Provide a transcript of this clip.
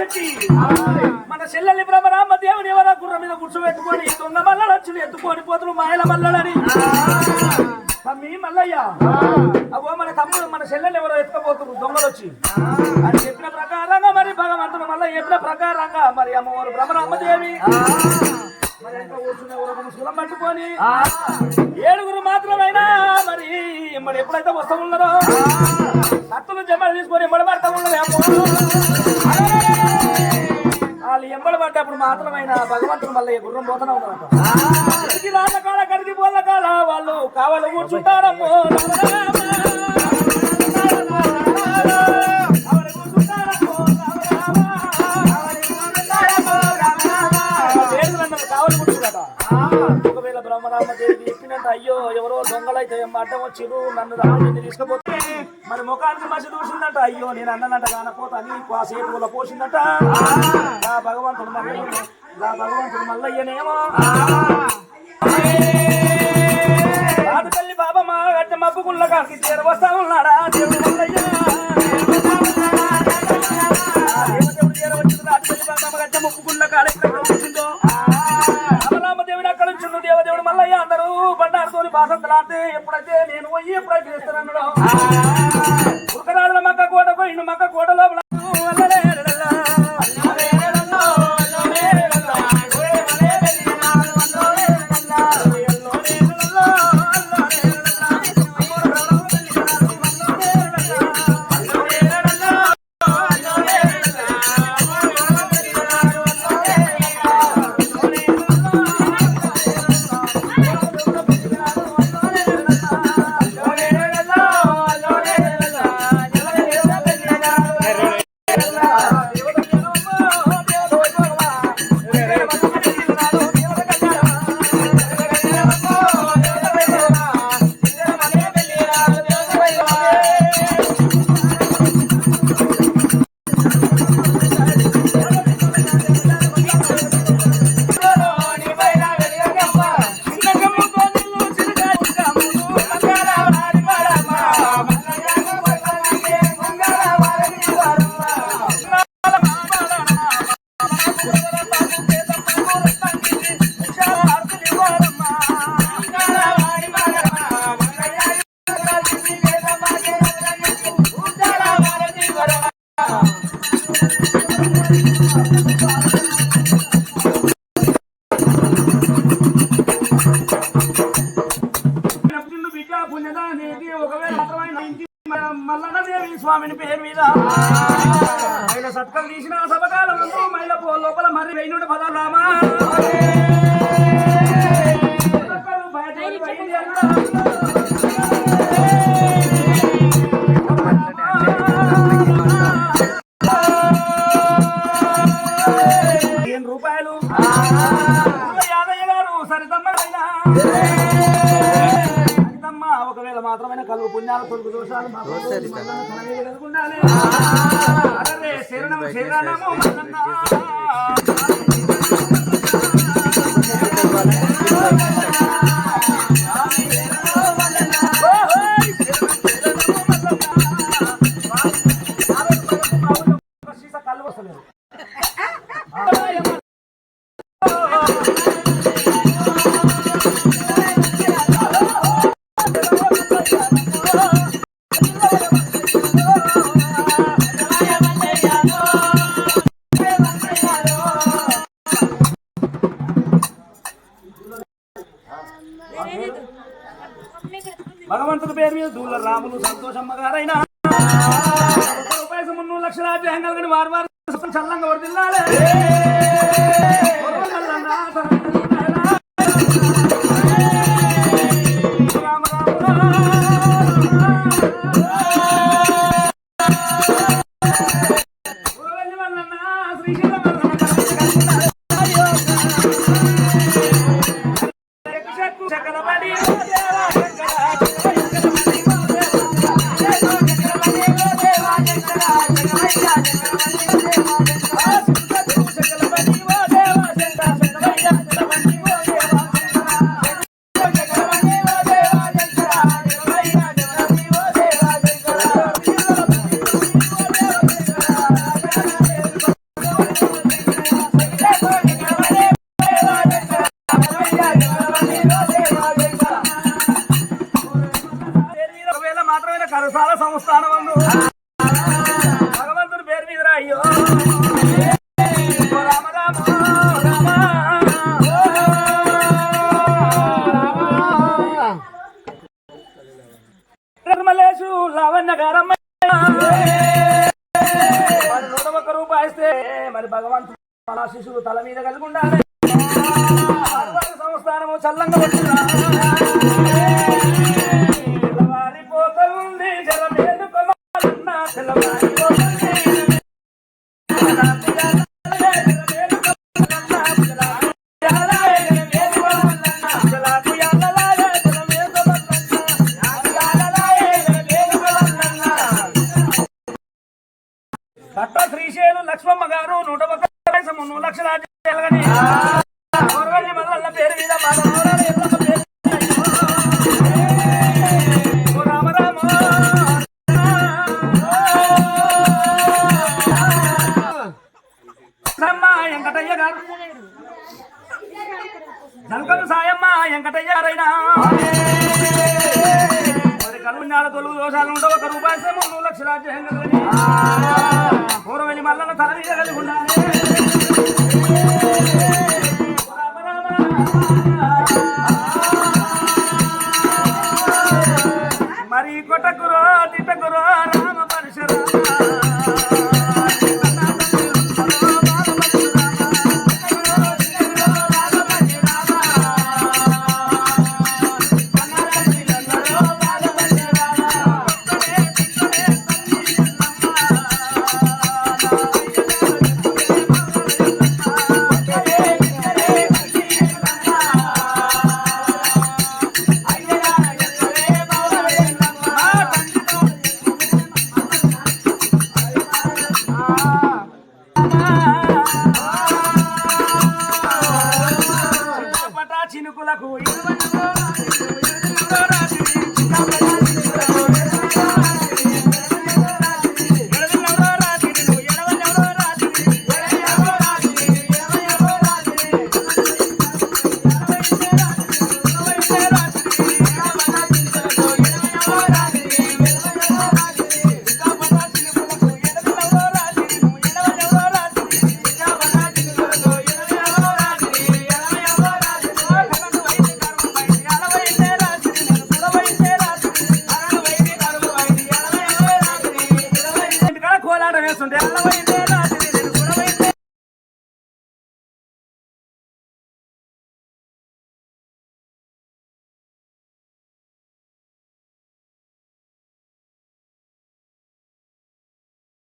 చెట్టి మన చెల్లెల్ని బ్రహ్మరామ దేవుని ఎవరో గుర్ర మీద కూర్చోబెట్టుకొని దొంగ మల్లలు వచ్చి ఎత్తుకొని పోతులు మాయల మల్లలని తమ్మి మల్లయ్య అవో మన తమ్ముడు మన చెల్లెల్ని ఎవరో ఎత్తుకపోతున్నారు దొంగలు వచ్చి అని చెప్పిన ప్రకారంగా మరి భగవంతుడు మళ్ళీ చెప్పిన ప్రకారంగా మరి అమ్మవారు బ్రహ్మరామదేవి మరి ఎంత కూర్చునే ముసుగులం పట్టుకొని 7 మాత్రమైనా మరి ఎప్పుడైతే వస్తూ ఉన్నారో కత్తులు జమ్మలు తీసుకొని ఎంబడి పడతా ఉన్నది అమ్మ వాళ్ళు ఎంబడి పడ్డప్పుడు మాత్రమైనా భగవంతుడు మళ్ళీ గుర్రం పోతూనే ఉన్నారట కడికి రాళ్ళ కాడ కడికి పోళ్ళ కాడ వాళ్ళు కావాలి కూర్చుంటారమ్మో ఒకవేళ బ్రహ్మరామదేవి చెప్పినట్టు అయ్యో ఎవరో దొంగలైతే అడ్డం వచ్చిరు నన్ను రాజుని తీసుకుపోతే మరి ముఖానికి మసి చూసిందట అయ్యో నేను అన్ననట కానపోతా అని సేపులో పోసిందట భగవంతుడు మల్లయ్యనేమో రాజుతల్లి బాబమ్మ గట్ట మబ్బుకుళ్ళ కాకి చేరవస్తా ఉన్నాడా దేవుడు మల్లయ్య దేవుడు చేరవచ్చింది రాజుతల్లి బాబమ్మ గట్ట ముక్కుకుళ్ళ కాడ ఎక్కడ వచ్చిందో దేవదేవుడు మల్లయ్య అందరూ బండారుతోని బాసంతలాంటి ఎప్పుడైతే నేను పోయి ఎప్పుడైతే చేస్తానన్నాడు ఉరకరాజుల మక్క కోట పోయిండు మక్క కోట లోపల మల్లన్నదేవి స్వామిని పేరు మీద మహిళ సత్కలు తీసిన సభకాలంలో మహిళ లోపల మరి వెయ్యి పదారామా రూపాయలు యాదయ్య గారు సరితమ్మైనా ఒకవేళ మాత్రమైన కలుగు పుణ్యాలు కొడుకు దోషాలు కలుగుండాలి శరణము శరణము కళ్ళు వస్తలేదు భగవంతుడి పేరు మీద దూల రాములు సంతోషమ్మ గారైనా రూపాయలు 3 లక్షల రాజ్యాంగాలు కానీ వారు వారు చల్లంగా వర్దిల్లాలే అయ్యో రామ రామ రామ రమలేశు లావణ్య గారమ్మ మరి 101 రూపాయి ఇస్తే మరి భగవంతుడు మన శిశువు తల మీద కలిగి ఉండాలి సంస్థానము చల్లంగా వచ్చిన తెల్లవారిపోతూ ఉంది జలమేలుకోవాలన్నా తెల్లవారిపోతుంది కట్ట శ్రీశైలు లక్ష్మమ్మ గారు 101 వయసు 3 లక్షల మల్ల పేరు మీద రామ రామ వెంకటయ్య గారు జల్కలు సాయమ్మ వెంకటయ్య గారైనా మరి కలుగున్నాడు తొలుగు దోషాలు 101 రూపాయలు 3 లక్షల పూర్వని మల్లన్న తల మీద కలిగి ఉండాలి మరి కొట్టకురో తిట్టకురో రామ పరశురామ చినుకులకు